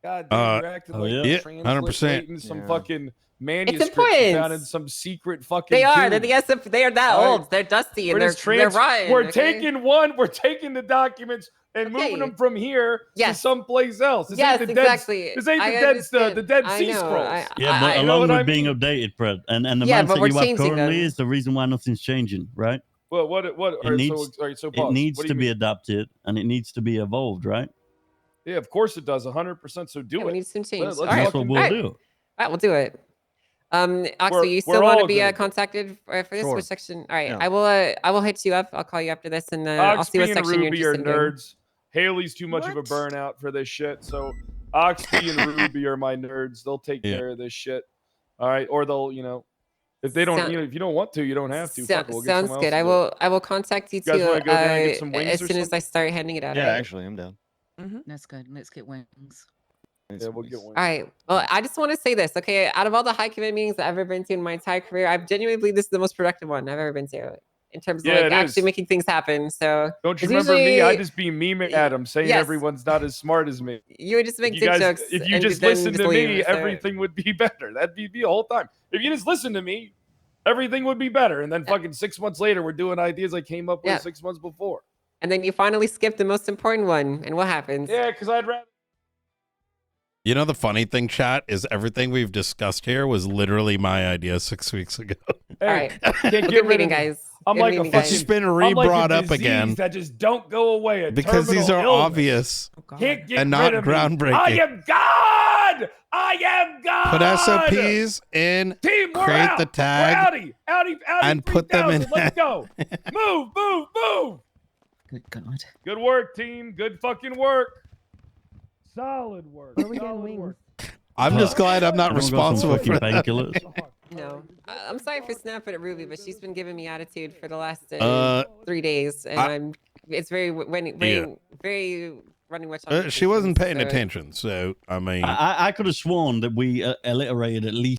God damn, you're acting like yeah. Yeah, translating 100%. some Yeah. fucking manuscripts important. found in some secret fucking They are. tomb. They're the SF. They are that All right. old. They're dusty We're and just they're rotten. We're okay? we're taking the documents and moving Okay. them from here Yes. to someplace else. This Yes, ain't the exactly. This ain't I the understand. Dead I Sea know. Scrolls. Yeah, but I- know along what with I being mean? updated, Fred, and the Yeah, but mindset we're you have changing currently them. is the reason why nothing's changing, right? Well, all right, so It pause. needs What do to you be mean? adapted and it needs to be evolved, right? Yeah, of course it does. 100%. So do Yeah, it. we need some change. Let's All And right. that's what fucking we'll All right. do. All right, we'll do it. Oxley, We're- you we're still want to all be gonna do it. contacted for this? Sure. Which section? All right, Yeah. I will hit you up. I'll call you after this, and I'll see Oxby what and section you're Ruby are interested in doing. nerds. Haley's too much of a What? burnout for this shit. So Oxby and Ruby are my nerds. They'll take Yeah. care of this shit. All right. Or they'll, if they don't, Sound- if you don't want to, you don't have to. Fuck it, we'll get Sounds someone good. else to do it. I will contact you You guys too wanna go there and get some wings as or soon as I something? start handing it out. Yeah, all right? actually, I'm down. That's good. Let's get wings. Yeah, we'll get one. All right. Well, I just want to say this, okay? Out of all the high command meetings I've ever been to in my entire career, I genuinely believe this is the most productive one I've ever been to in terms of Yeah, like it actually is. making things happen. So Don't you 'cause remember me? I usually- just be memeing at them, saying Yes. everyone's not as smart as me. you would just make If dick you guys, jokes. if you and just then listen to leave, me, so- everything would be better. That'd be the whole time. If you just listen to me, everything would be better. And then fucking 6 months later, we're doing ideas I came up with Yeah. 6 months before. And then you finally skip the most important one. And what happens? Yeah, because I'd rather. You know, the funny thing, chat, is everything we've discussed here was literally my idea 6 weeks ago. All right. Can't Good get rid meeting, of guys. I'm Good like a meeting, It's guys. just been I'm like a re-brought up disease again that just don't go away. A because these terminal are illness. obvious. Oh, God. Can't get and not rid of me. groundbreaking. I am God. I am God. Put SOPs in, Team, we're create out. the tag, We're outie, and put them in. 3000. Let's go. Move. Good God. Good work, team. Good fucking work. Solid work. Where are we getting Solid wings? work. I'm just glad I'm not Everyone got some responsible fucking for that. painkillers. No. I'm sorry for snapping at Ruby, but she's been giving me attitude for the last 3 days. And it's very running much on She wasn't paying so- attention, so I mean, I could have sworn that we alliterated at least